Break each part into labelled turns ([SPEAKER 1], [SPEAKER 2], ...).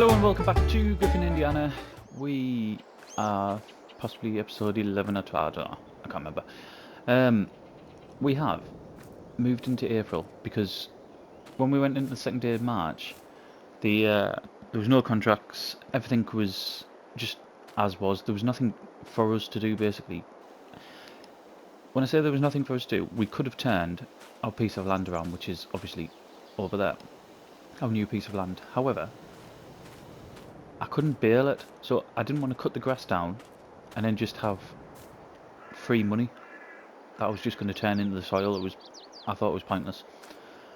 [SPEAKER 1] Hello and welcome back to Griffin, Indiana. We are possibly episode 11 or 12, I don't know, I can't remember. We have moved into April because when we went into the second day of March, there was no contracts, everything was just as was. There was nothing for us to do basically. When I say there was nothing for us to do, we could have turned our piece of land around, which is obviously over there, our new piece of land. However, I couldn't bale it, so I didn't want to cut the grass down and then just have free money that I was just going to turn into the soil. I thought it was pointless.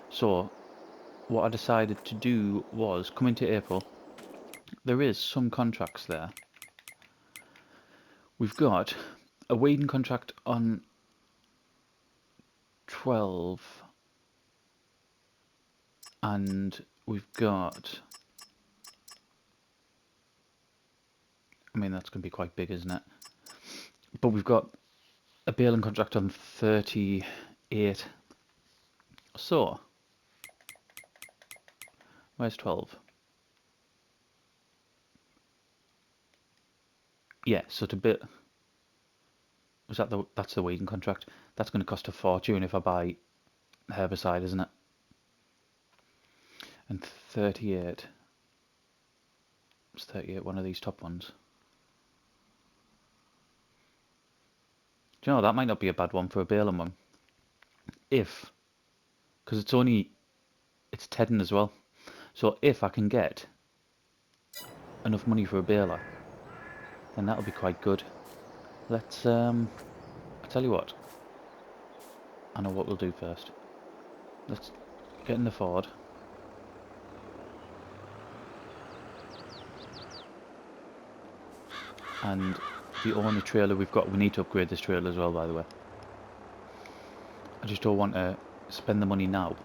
[SPEAKER 1] So what I decided to do was come into April. There is some contracts there. We've got a weeding contract on 12, and we've got, I mean that's going to be quite big, isn't it? But we've got a baling contract on 38. So where's 12? Yeah, so to bit was that's the weeding contract. That's going to cost a fortune if I buy herbicide, isn't it? And 38. It's 38, one of these top ones. Do you know, that might not be a bad one for a baling one. If, because it's tedding as well. So if I can get enough money for a baler, then that'll be quite good. Let's, I tell you what. I know what we'll do first. Let's get in the Ford. And the only trailer we've got, we need to upgrade this trailer as well, by the way. I just don't want to spend the money now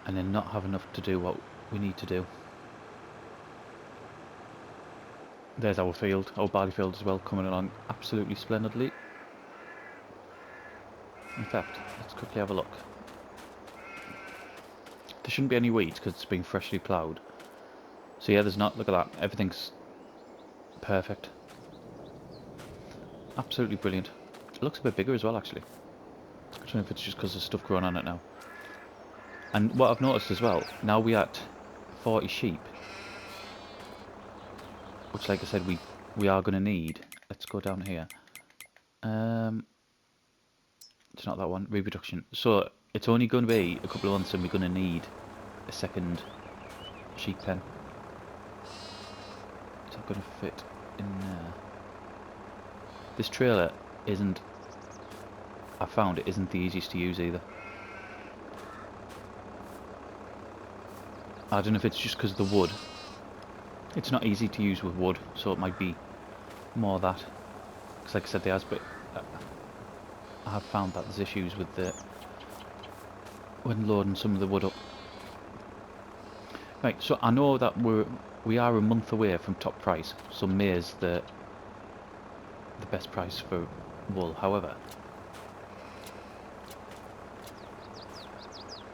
[SPEAKER 1] and then not have enough to do what we need to do. There's our field, our barley field as well, coming along absolutely splendidly. In fact, let's quickly have a look. There shouldn't be any weeds because it's been freshly ploughed. So yeah, there's not, look at that, everything's perfect. Absolutely brilliant. It looks a bit bigger as well actually. I don't know if it's just because there's stuff growing on it now. And what I've noticed as well, now we're at 40 sheep, which like I said we are going to need. Let's go down here. It's not that one, reproduction. So it's only going to be a couple of months and we're going to need a second sheep pen. Is that going to fit in there? This trailer isn't, I found it isn't the easiest to use either. I don't know if it's just because of the wood. It's not easy to use with wood, so it might be more that. Because like I said, there has, but I have found that there's issues with when loading some of the wood up. Right, so I know that we are a month away from top price, so May is the best price for wool. However,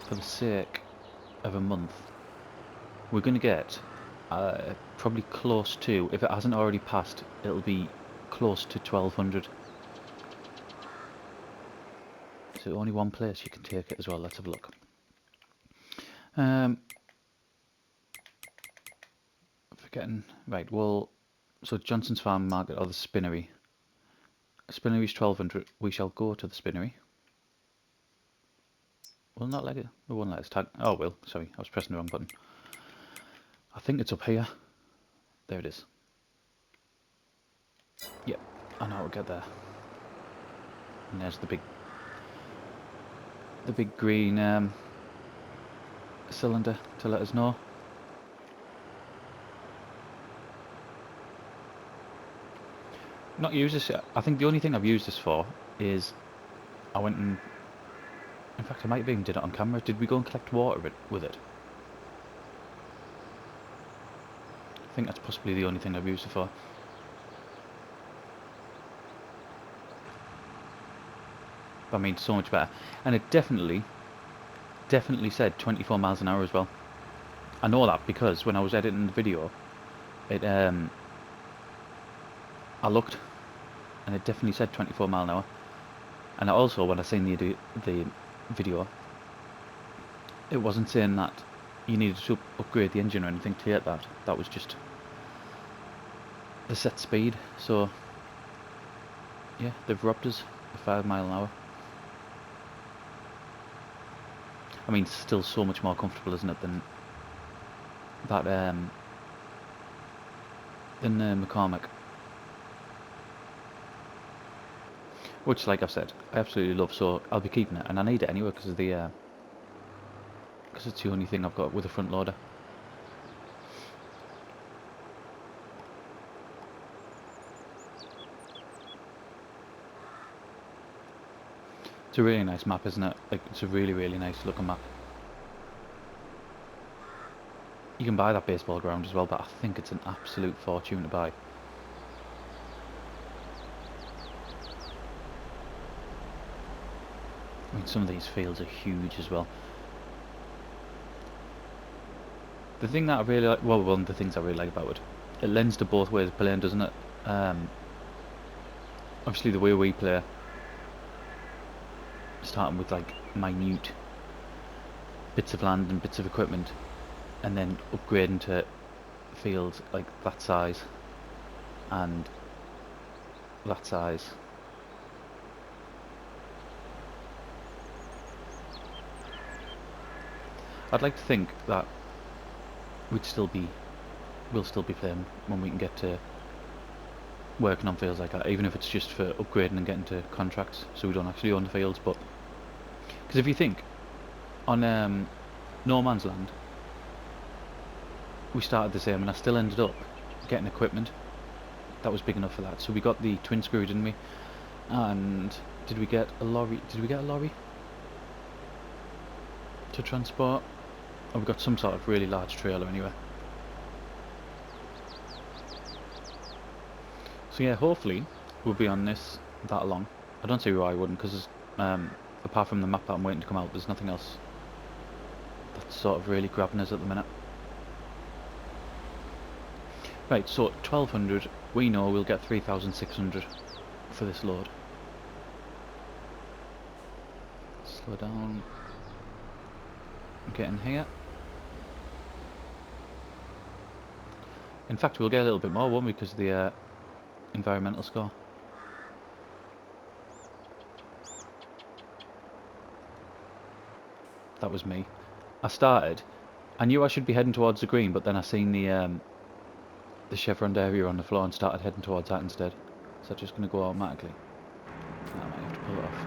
[SPEAKER 1] for the sake of a month, we're going to get probably close to, if it hasn't already passed, it'll be close to 1200. So only one place you can take it as well. Let's have a look. Forgetting, right, well, so Johnson's Farm Market or the Spinnery. Spinnery's 1200. We shall go to the Spinnery. Will not let it, it won't let us tag. Oh, will, sorry, I was pressing the wrong button. I think it's up here. There it is. Yep, I know how to get there. And there's the big green cylinder to let us know. Not used this yet. I think the only thing I've used this for is I went and, in fact I might have even did it on camera. Did we go and collect water with it? I think that's possibly the only thing I've used it for. I mean, so much better. And it definitely said 24 miles an hour as well. I know that because when I was editing the video, it I looked, and it definitely said 24 mile an hour. And also, when I seen the video, it wasn't saying that you needed to upgrade the engine or anything to get that. That was just the set speed. So yeah, they've robbed us at 5 mile an hour. I mean, still so much more comfortable, isn't it, than that McCormick. Which, like I've said, I absolutely love. So I'll be keeping it, and I need it anyway because of the because it's the only thing I've got with a front loader. It's a really nice map, isn't it? Like, it's a really, really nice looking map. You can buy that baseball ground as well, but I think it's an absolute fortune to buy. I mean, some of these fields are huge as well. The thing that I really like, well, one of the things I really like about it, it lends to both ways playing, doesn't it? Obviously the way we play, starting with like minute bits of land and bits of equipment, and then upgrading to fields like that size and that size. I'd like to think that we'll still be playing when we can get to working on fields like that, even if it's just for upgrading and getting to contracts, so we don't actually own the fields. But because if you think on No Man's Land, we started the same, and I still ended up getting equipment that was big enough for that. So we got the twin screw, didn't we? And did we get a lorry? Did we get a lorry to transport? Oh, we got some sort of really large trailer anyway. So yeah, hopefully we'll be on this that long. I don't see why I wouldn't, because apart from the map that I'm waiting to come out, there's nothing else that's sort of really grabbing us at the minute. Right, so 1200, we know we'll get 3600 for this load. Slow down. Get in here. In fact, we'll get a little bit more, won't we, because of the environmental score. That was me. I knew I should be heading towards the green, but then I seen the chevron area on the floor and started heading towards that instead. Is that just going to go automatically? I might have to pull it off.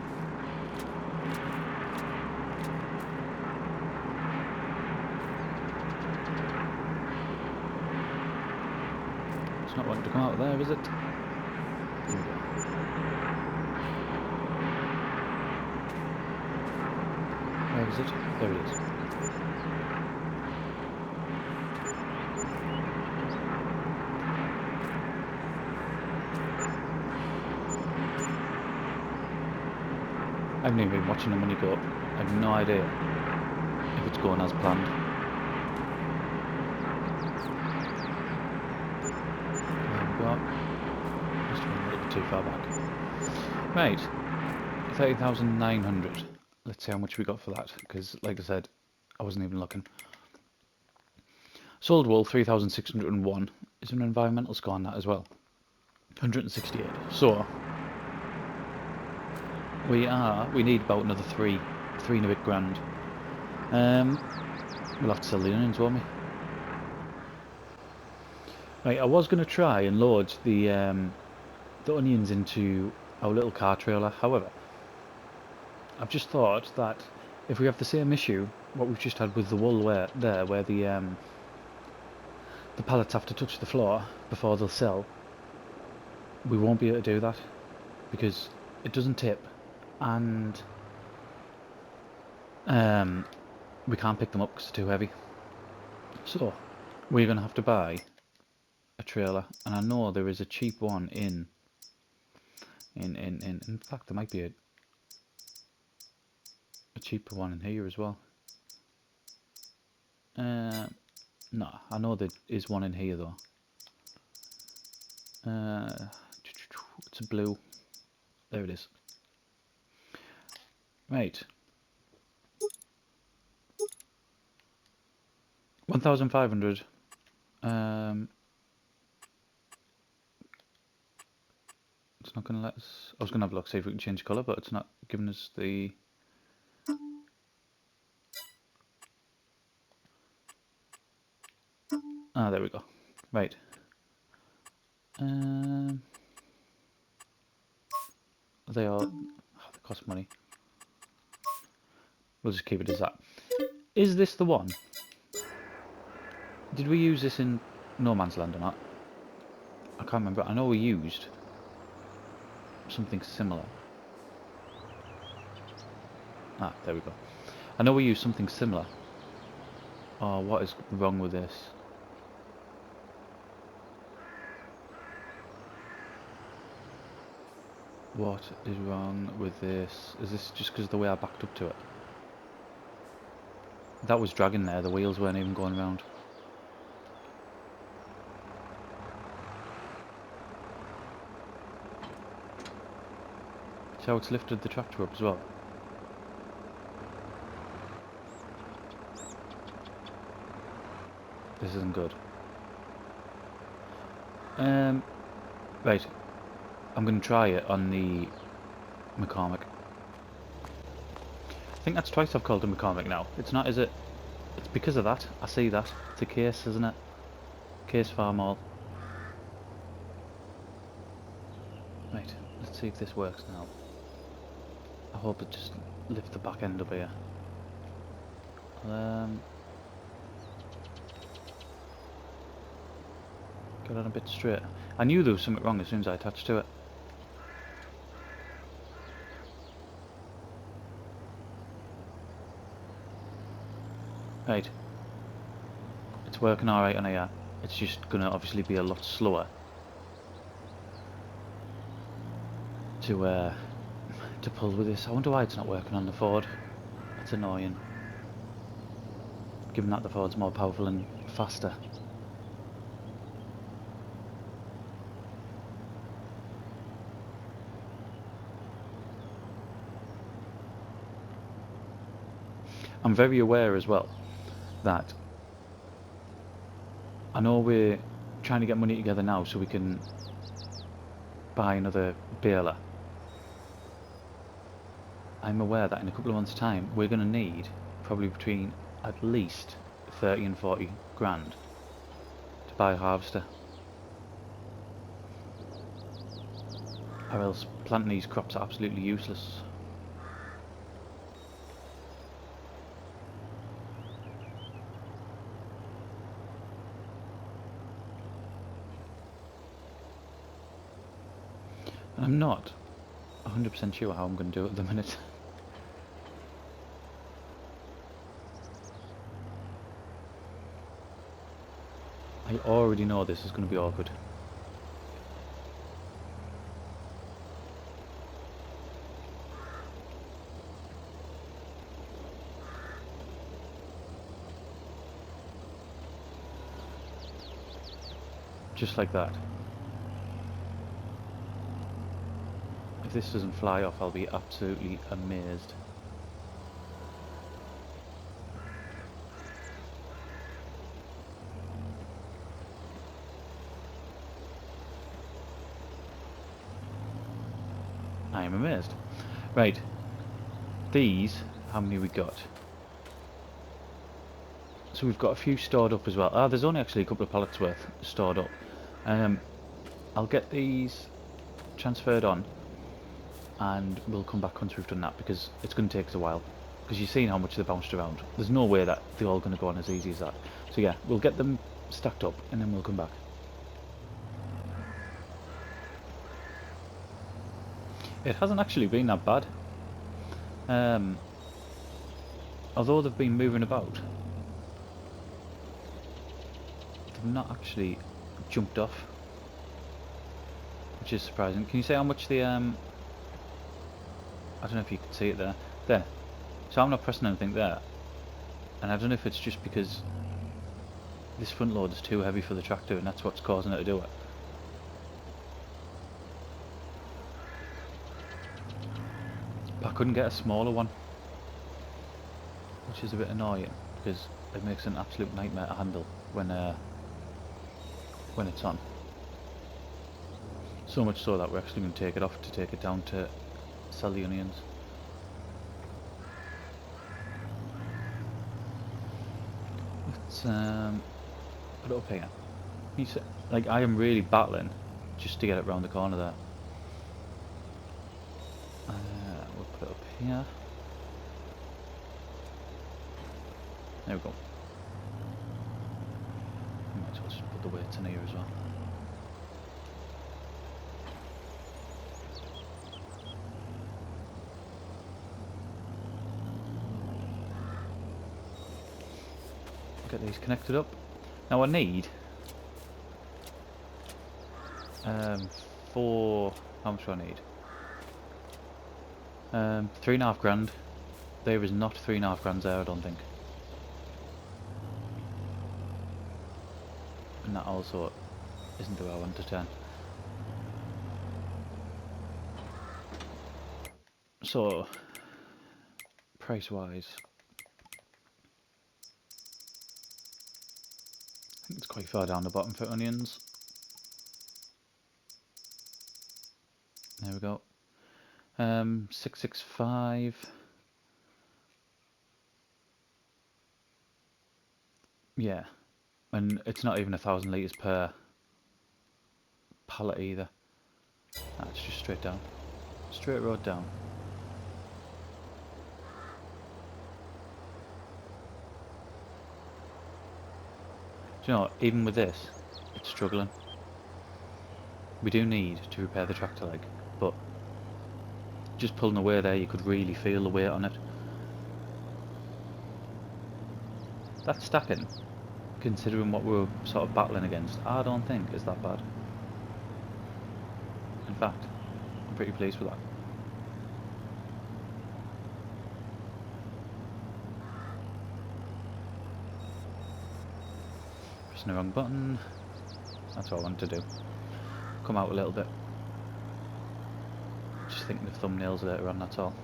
[SPEAKER 1] It's not wanting to come out of there, is it? Here we go. Where is it? There it is. I haven't even been watching the money go up. I have no idea if it's going as planned. There we go. Must have been a little bit too far back. Right, 30,900. Let's see how much we got for that, because like I said, I wasn't even looking. Sold wool 3,601. Is there an environmental score on that as well? 168. So we need about another three and a bit grand. We'll have to sell the onions, won't we? Right, I was going to try and load the onions into our little car trailer. However, I've just thought that if we have the same issue what we've just had with the wool where the pallets have to touch the floor before they'll sell, we won't be able to do that because it doesn't tip, and we can't pick them up because they're too heavy. So we're going to have to buy a trailer, and I know there is a cheap one in fact there might be a cheaper one in here as well. No, I know there is one in here though. It's a blue. There it is. Right. 1,500. It's not going to let us... I was going to have a look, see if we can change colour, but it's not giving us the... Ah, there we go. Right. They are... Oh, they cost money. We'll just keep it as that. Is this the one? Did we use this in No Man's Land or not? I can't remember. I know we used something similar. Ah, there we go. I know we used something similar. Oh, what is wrong with this? What is wrong with this? Is this just because of the way I backed up to it? That was dragging there, the wheels weren't even going around. See how it's lifted the tractor up as well? This isn't good. Right. I'm going to try it on the McCormick. I think that's twice I've called it McCormick now. It's not, is it? It's because of that. I see that. It's a case, isn't it? Case Farm All. Right. Let's see if this works now. I hope it just lifts the back end up here. Get on a bit straight. I knew there was something wrong as soon as I attached to it. Right. It's working alright on here. It's just gonna obviously be a lot slower to pull with this. I wonder why it's not working on the Ford. That's annoying. Given that the Ford's more powerful and faster. I'm very aware as well that I know we're trying to get money together now so we can buy another baler. I'm aware that in a couple of months' time we're going to need probably between at least 30 and 40 grand to buy a harvester. Or else planting these crops are absolutely useless. And I'm not 100% sure how I'm going to do it at the minute. I already know this is going to be awkward. Just like that. If this doesn't fly off, I'll be absolutely amazed. I am amazed. Right. These, how many we got? So we've got a few stored up as well. Ah, there's only actually a couple of pallets worth stored up. I'll get these transferred on and we'll come back once we've done that because it's going to take us a while. Because you've seen how much they bounced around. There's no way that they're all going to go on as easy as that. So yeah, we'll get them stacked up and then we'll come back. It hasn't actually been that bad. Although they've been moving about, they've not actually jumped off, which is surprising. Can you say how much the I don't know if you can see it there. There. So I'm not pressing anything there, and I don't know if it's just because This front load is too heavy for the tractor, and that's what's causing it to do it. But I couldn't get a smaller one, which is a bit annoying because it makes an absolute nightmare to handle when it's on. So much so that we're actually going to take it off to take it down to sell the onions. Let's put it up here. Like, I am really battling just to get it round the corner there. We'll put it up here. There we go. Might as well just put the weights in here as well. Get these connected up. Now I need how much do I need? 3.5 grand. There is not 3.5 grand there, I don't think. And that also isn't the way I want to turn. So, price wise, I think it's quite far down the bottom for onions. There we go. 665. Yeah, and it's not even 1,000 litres per pallet either. That's just straight down. Straight road down. Do you know what? Even with this, it's struggling. We do need to repair the tractor leg, but just pulling away there, you could really feel the weight on it. That stacking, considering what we're sort of battling against, I don't think is that bad. In fact, I'm pretty pleased with that. Pressing the wrong button. That's what I wanted to do. Come out a little bit. Just thinking of thumbnails later on, that's all.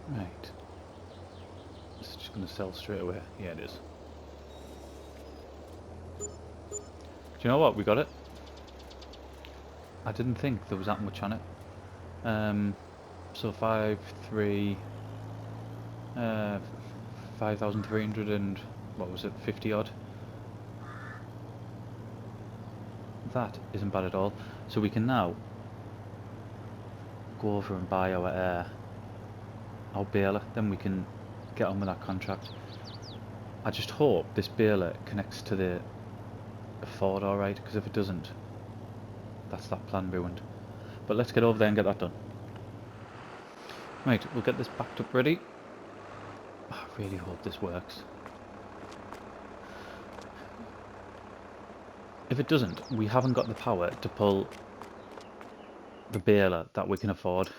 [SPEAKER 1] Right. It's just going to sell straight away. Yeah, it is. Do you know what? We got it. I didn't think there was that much on it. So 5,300 and what was it, 50 odd. That isn't bad at all. So we can now go over and buy our baler. Then we can get on with that contract. I just hope this baler connects to the Ford alright, because if it doesn't, that's that plan ruined. But let's get over there and get that done. Right, we'll get this backed up ready. I really hope this works. If it doesn't, we haven't got the power to pull the baler that we can afford.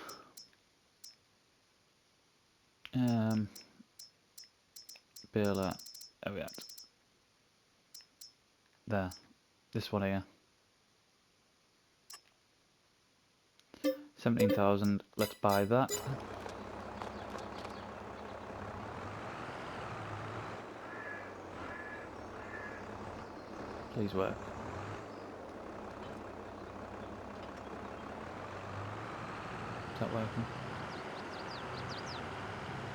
[SPEAKER 1] Baler, where are we at? There, this one here. 17,000, let's buy that. Please work. Is that working?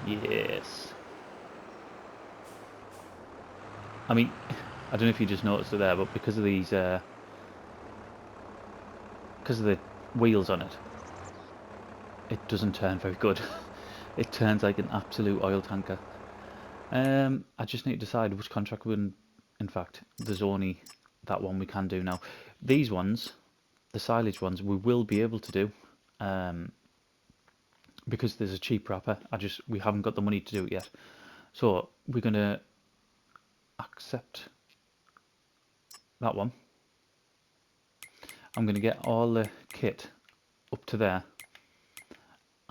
[SPEAKER 1] Yes. I mean, I don't know if you just noticed it there, but because of these, because of the wheels on it, it doesn't turn very good. It turns like an absolute oil tanker. I just need to decide which contract we're in fact, there's only that one we can do now. These ones, the silage ones, we will be able to do, because there's a cheap wrapper. We haven't got the money to do it yet. So we're gonna accept that one. I'm gonna get all the kit up to there,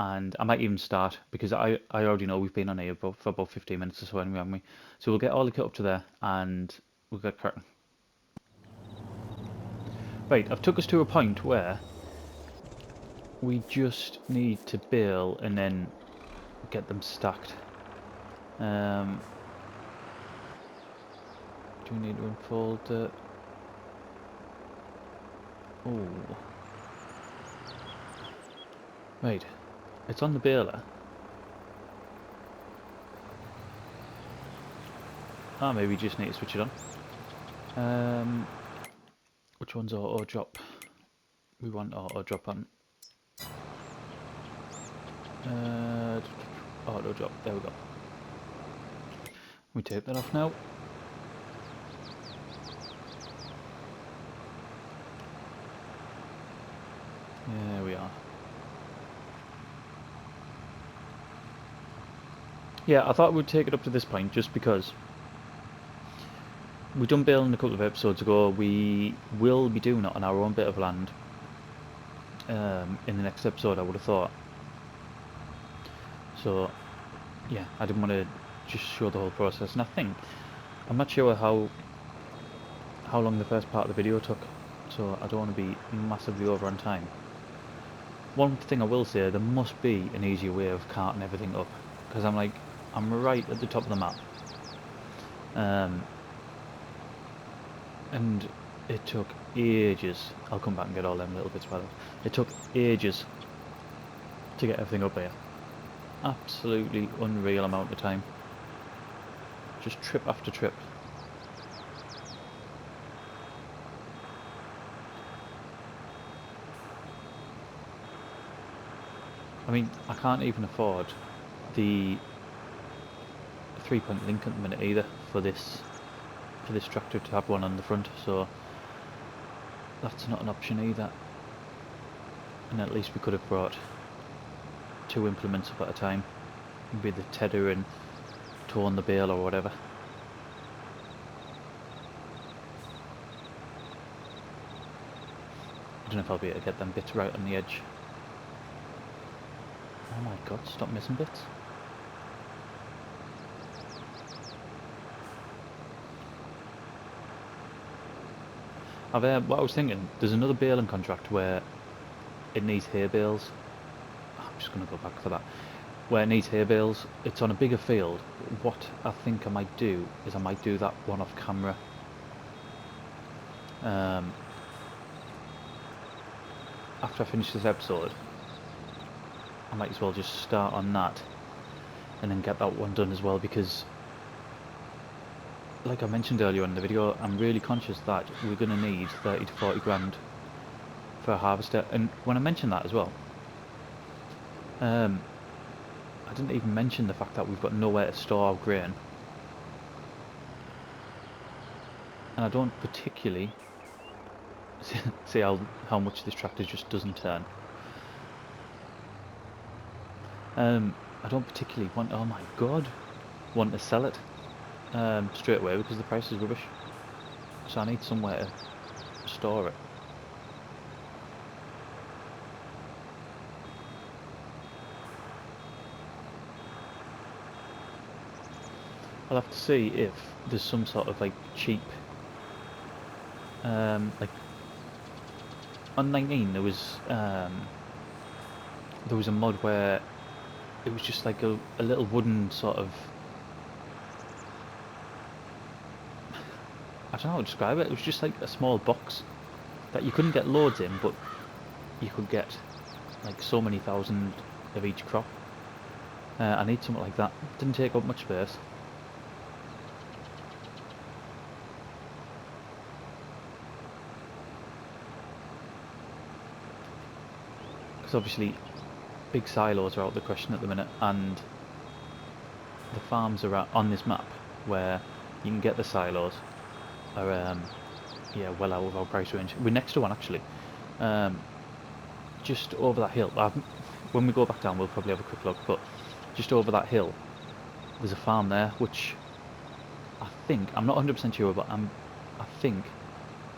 [SPEAKER 1] and I might even start, because I already know we've been on here for about 15 minutes or so anyway, haven't we? So we'll get all the kit up to there, and we'll get cracking. Right, I've took us to a point where we just need to bail and then get them stacked. Do we need to unfold the... Oh. Right, it's on the baler. Maybe we just need to switch it on. Which one's auto drop? We want auto drop on. Auto drop, there we go. We take that off now. There we are. Yeah, I thought we'd take it up to this point just because we done bailing a couple of episodes ago. We will be doing it on our own bit of land in the next episode, I would have thought. So, yeah, I didn't want to just show the whole process. And I think, I'm not sure how long the first part of the video took, so I don't want to be massively over on time. One thing I will say, there must be an easier way of carting everything up, because I'm right at the top of the map. And it took ages. I'll come back and get all them little bits by the way. It took ages to get everything up here. Absolutely unreal amount of time. Just trip after trip. I mean, I can't even afford the 3-point link at the minute either for this tractor to have one on the front, so that's not an option either. And at least we could have brought 2 implements up at a time, maybe the tedder and torn the bale or whatever. I don't know if I'll be able to get them bits right on the edge. Oh my god, stop missing bits. What I was thinking, there's another baling contract where it needs hay bales. I'm just going to go back for that. Where it needs hay bales, it's on a bigger field. What I think I might do is I might do that one off camera. After I finish this episode, I might as well just start on that and then get that one done as well, because like I mentioned earlier in the video, I'm really conscious that we're going to need 30 to 40 grand for a harvester. And when I mentioned that as well, I didn't even mention the fact that we've got nowhere to store our grain. And I don't particularly see how much this tractor just doesn't turn. I don't particularly want, oh my god, want to sell it straight away because the price is rubbish. So I need somewhere to store it. I'll have to see if there's some sort of like cheap, like on 19 there was a mod where it was just like a little wooden sort of, I don't know how to describe it. It was just like a small box that you couldn't get loads in, but you could get like so many thousand of each crop. I need something like that. Didn't take up much space. Because obviously big silos are out of the question at the minute, and the farms are on this map where you can get the silos are yeah, well out of our price range. We're next to one actually, just over that hill. When we go back down we'll probably have a quick look, but just over that hill there's a farm there which I think, I'm not 100% sure, but I think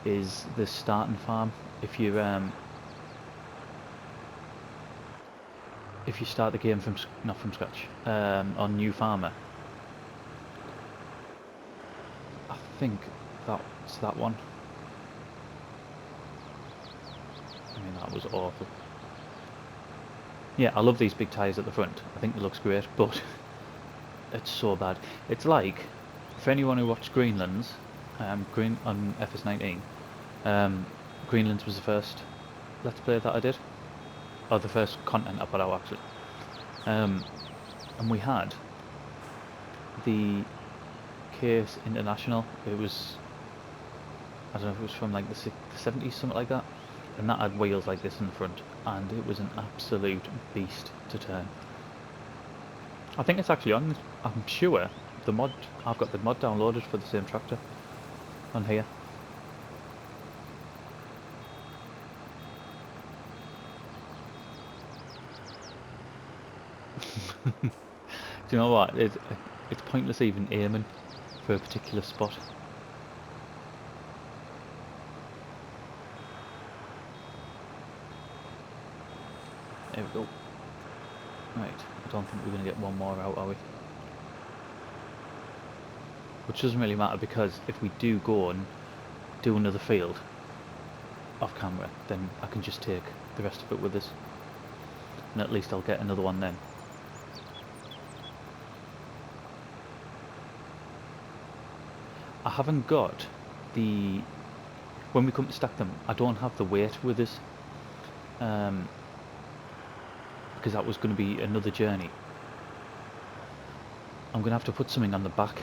[SPEAKER 1] is the starting farm. If you if you start the game from not from scratch on New Farmer. I think that's that one. I mean, that was awful. Yeah, I love these big tyres at the front. I think it looks great, but it's so bad. It's like, for anyone who watched Greenlands, Green on FS19, Greenlands was the first Let's Play that I did. Or the first content I put out, actually. And we had the Case International. It was, I don't know if it was from like the 70s, something like that. And that had wheels like this in the front, and it was an absolute beast to turn. I think it's actually on, I'm sure, the mod, I've got the mod downloaded for the same tractor on here. Do you know what? It's pointless even aiming for a particular spot. There we go. Right, I don't think we're going to get one more out, are we? Which doesn't really matter, because if we do go and do another field off camera, then I can just take the rest of it with us. And at least I'll get another one then. I haven't got the... When we come to stack them, I don't have the weight with us. Because that was going to be another journey. I'm going to have to put something on the back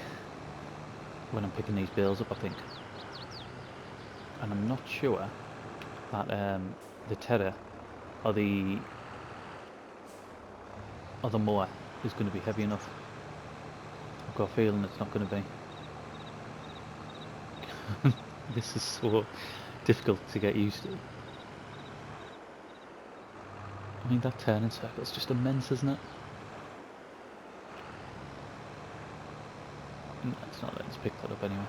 [SPEAKER 1] when I'm picking these bales up, I think. And I'm not sure that the tether or the mower is going to be heavy enough. I've got a feeling it's not going to be. This is so difficult to get used to. I mean, that turning circle is just immense, isn't it? It's not letting us pick that up anyway.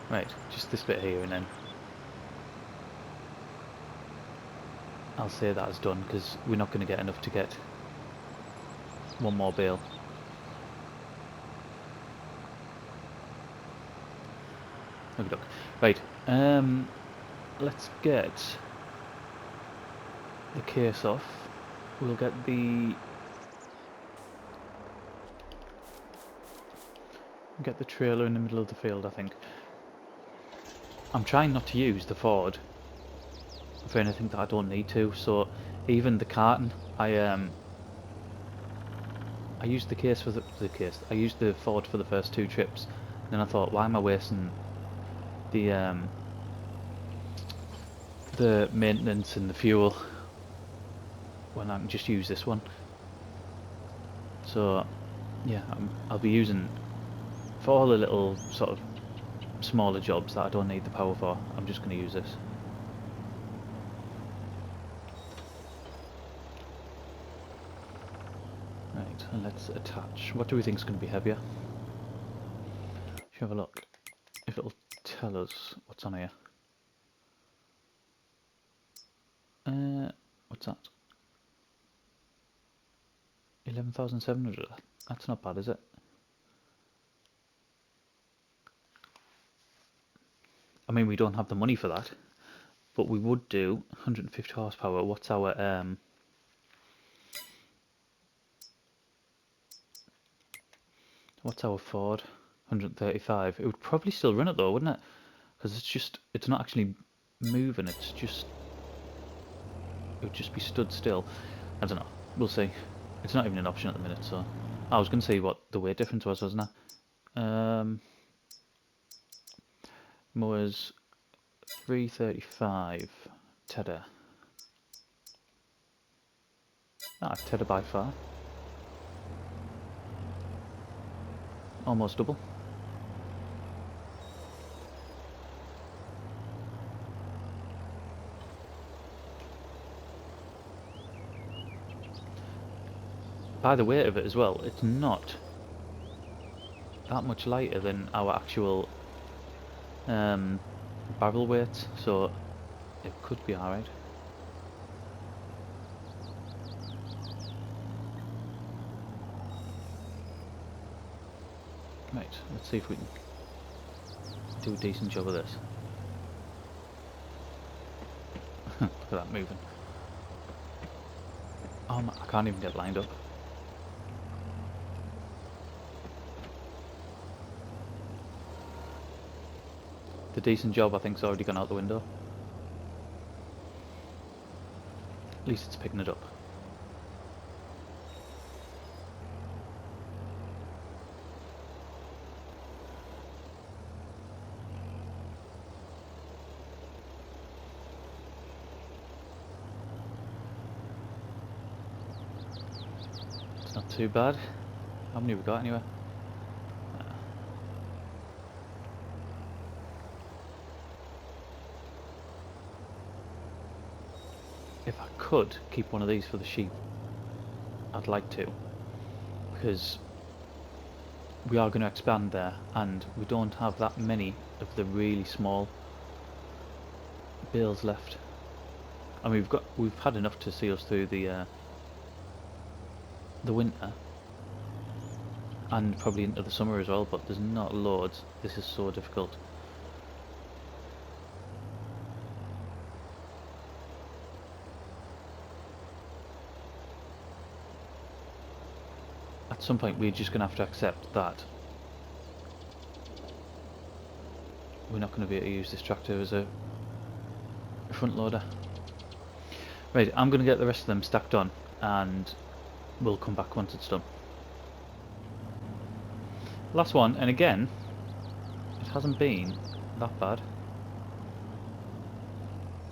[SPEAKER 1] Right, just this bit here, and then I'll say that is done, because we're not going to get enough to get one more bale. Okay, look. Right, let's get the case off. We'll get the trailer in the middle of the field, I think. I'm trying not to use the Ford for anything that I don't need to, so even the carton, I used the case for the case. I used the Ford for the first 2 trips. Then I thought, why am I wasting the maintenance and the fuel when I can just use this one? So yeah, I'll be using, for all the little sort of smaller jobs that I don't need the power for, I'm just going to use this. Right, and let's attach. What do we think is going to be heavier? Should we have a look if it'll tell us what's on here. What's that? 11,700. That's not bad, is it? I mean, we don't have the money for that, but we would do 150 horsepower. What's our Ford? 135. It would probably still run it though, wouldn't it? Because it's not actually moving. It would just be stood still. I don't know. We'll see. It's not even an option at the minute, so I was going to see what the weight difference was, wasn't I? Mowers 335. Tedder. Tedder by far. Almost double. By the weight of it as well, it's not that much lighter than our actual barrel weight, so it could be alright. Right, let's see if we can do a decent job of this. Look at that moving. Oh, I can't even get lined up. The decent job I think's already gone out the window. At least it's picking it up. It's not too bad. How many have we got anyway? If I could keep one of these for the sheep, I'd like to, because we are going to expand there and we don't have that many of the really small bales left. I mean, we've had enough to see us through the winter and probably into the summer as well, but there's not loads. This is so difficult. At some point we're just going to have to accept that we're not going to be able to use this tractor as a front loader. Right, I'm going to get the rest of them stacked on and we'll come back once it's done. Last one, and again, it hasn't been that bad.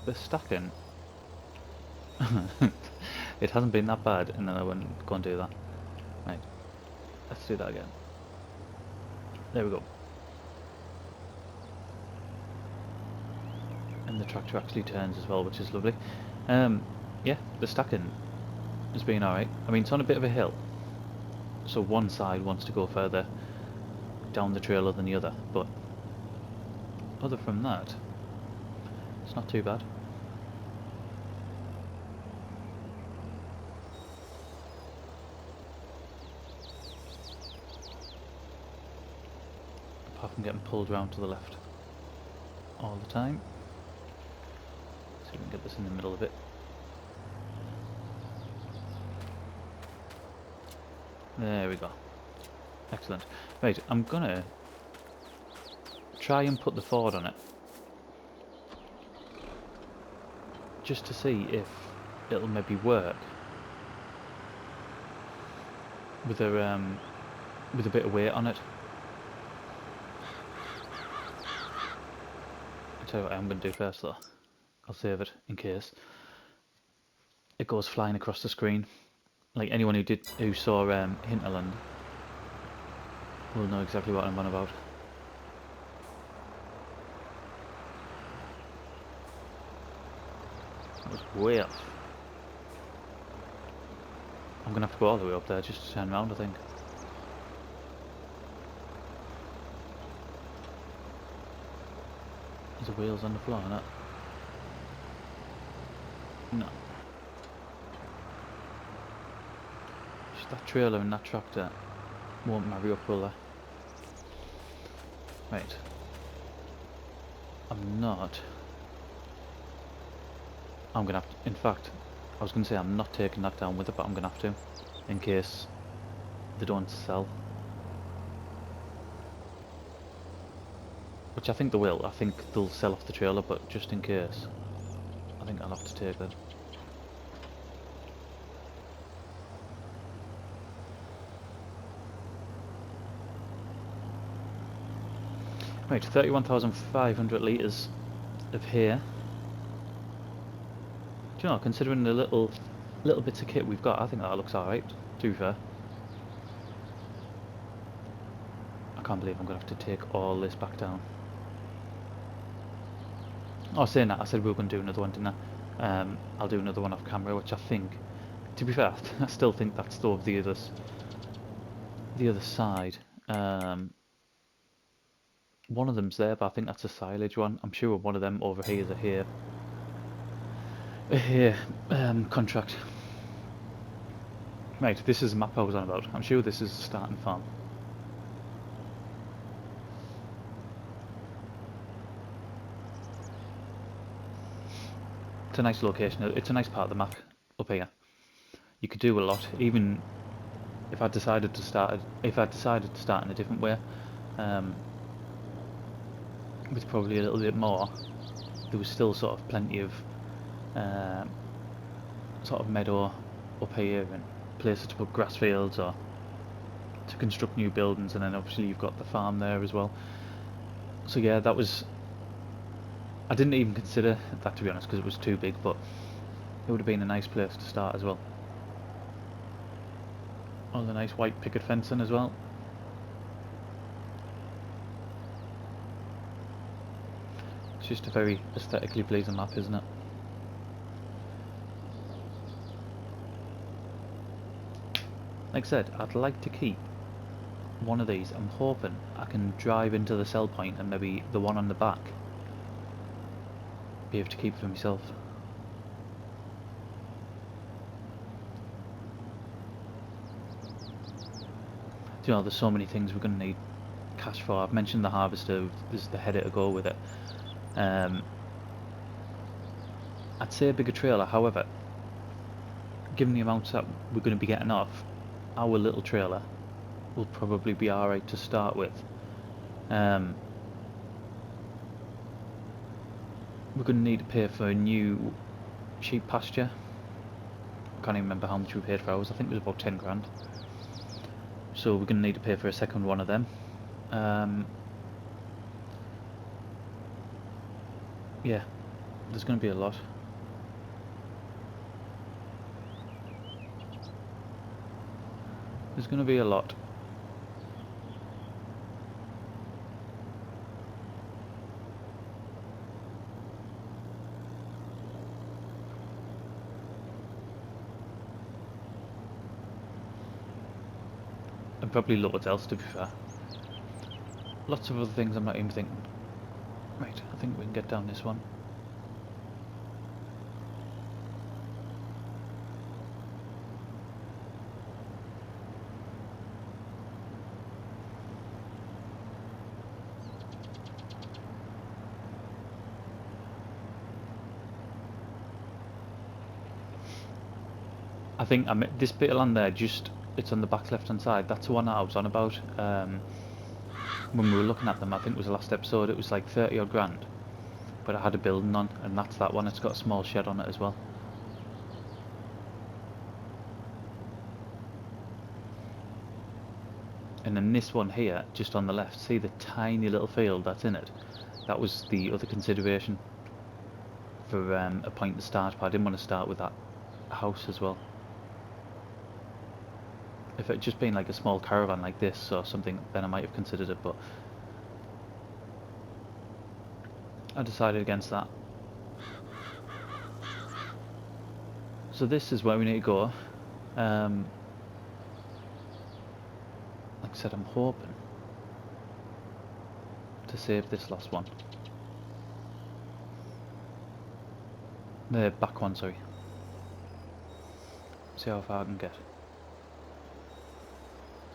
[SPEAKER 1] The stacking, it hasn't been that bad, and then I wouldn't go and do that. Right, let's do that again. There we go. And the tractor actually turns as well, which is lovely. Yeah, the stacking has been alright. I mean, it's on a bit of a hill, so one side wants to go further down the trailer than the other, but other from that, it's not too bad. Apart from getting pulled round to the left all the time. See if we can get this in the middle of it. There we go. Excellent. Right, I'm gonna try and put the Ford on it, just to see if it'll maybe work with a bit of weight on it. I'll tell you what I'm gonna do first though. I'll save it in case it goes flying across the screen. Like anyone who saw Hinterland will know exactly what I'm on about. That was way off. I'm gonna have to go all the way up there just to turn around, I think. Is the wheels on the floor or not? No. Just that trailer and that tractor won't marry up, will they? Right. I'm gonna have to, in fact, I was gonna say I'm not taking that down with it, but I'm gonna have to, in case they don't sell. Which I think they will. I think they'll sell off the trailer, but just in case, I think I'll have to take it. Right, 31,500 litres of hay. Do you know, considering the little bits of kit we've got, I think that looks alright, to be fair. I can't believe I'm going to have to take all this back down. Oh, saying that, I said we were going to do another one, didn't I? I'll do another one off camera, which I think, to be fair, I still think that's still the other side. One of them's there, but I think that's a silage one. I'm sure one of them over here is a hay contract. Right, this is the map I was on about. I'm sure this is a starting farm. It's a nice location. It's a nice part of the map up here. You could do a lot, even if I decided to start. If I decided to start in a different way, with probably a little bit more, there was still sort of plenty of sort of meadow up here and places to put grass fields or to construct new buildings, and then obviously you've got the farm there as well. So yeah, that was. I didn't even consider that, to be honest, because it was too big, but it would have been a nice place to start as well. All the nice white picket fencing as well. It's just a very aesthetically pleasing map, isn't it? Like I said, I'd like to keep one of these. I'm hoping I can drive into the sell point and maybe the one on the back be able to keep for myself. You know, there's so many things we're going to need cash for. I've mentioned the harvester. There's the header to go with it. I'd say a bigger trailer. However, given the amounts that we're going to be getting off, our little trailer will probably be alright to start with. We're going to need to pay for a new sheep pasture. I can't even remember how much we paid for ours. I think it was about 10 grand. So we're going to need to pay for a second one of them. Yeah, there's going to be a lot. There's going to be a lot. And probably loads else, to be fair. Lots of other things I'm not even thinking. Right, I think we can get down this one. I think this bit of land there, it's on the back left hand side. That's the one that I was on about. When we were looking at them, I think it was the last episode, it was like 30 odd grand. But it had a building on, and that's that one. It's got a small shed on it as well. And then this one here, just on the left, see the tiny little field that's in it? That was the other consideration for a point to start, but I didn't want to start with that house as well. If it had just been like a small caravan like this or something, then I might have considered it, but I decided against that. So this is where we need to go. Like I said, I'm hoping to save this last one. The back one, sorry. See how far I can get.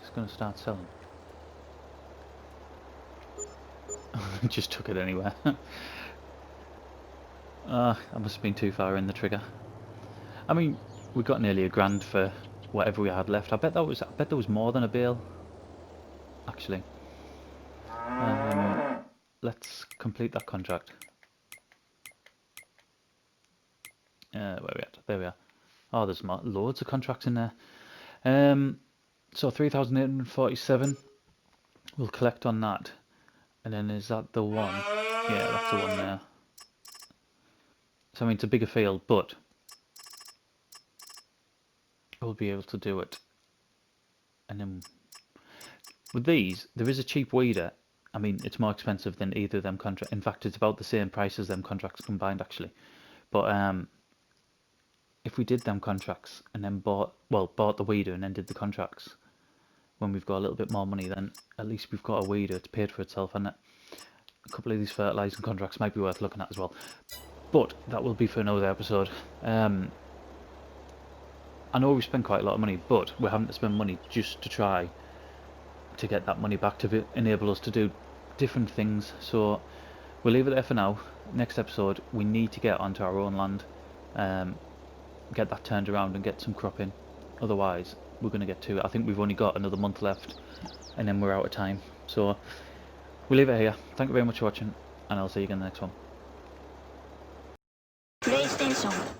[SPEAKER 1] Just gonna start selling. Just took it anywhere. I must have been too far in the trigger. I mean, we got nearly a grand for whatever we had left. I bet there was more than a bale. Actually, let's complete that contract. Where are we at? There we are. Oh, there's loads of contracts in there. So 3,847. We'll collect on that. And then is that the one? Yeah, that's the one there. So I mean, it's a bigger field, but we'll be able to do it. And then with these, there is a cheap weeder. I mean, it's more expensive than either of them contracts. In fact, it's about the same price as them contracts combined, actually. But if we did them contracts and then bought the weeder and then did the contracts, when we've got a little bit more money, then at least we've got a weeder. It's paid for itself, and a couple of these fertilising contracts might be worth looking at as well. But that will be for another episode. I know we spend quite a lot of money, but we're having to spend money just to try to get that money back to enable us to do different things. So we'll leave it there for now. Next episode, we need to get onto our own land, get that turned around and get some crop in. Otherwise, we're going to get to it. I think we've only got another month left, and then we're out of time. So we'll leave it here. Thank you very much for watching, and I'll see you again in the next one.
[SPEAKER 2] PlayStation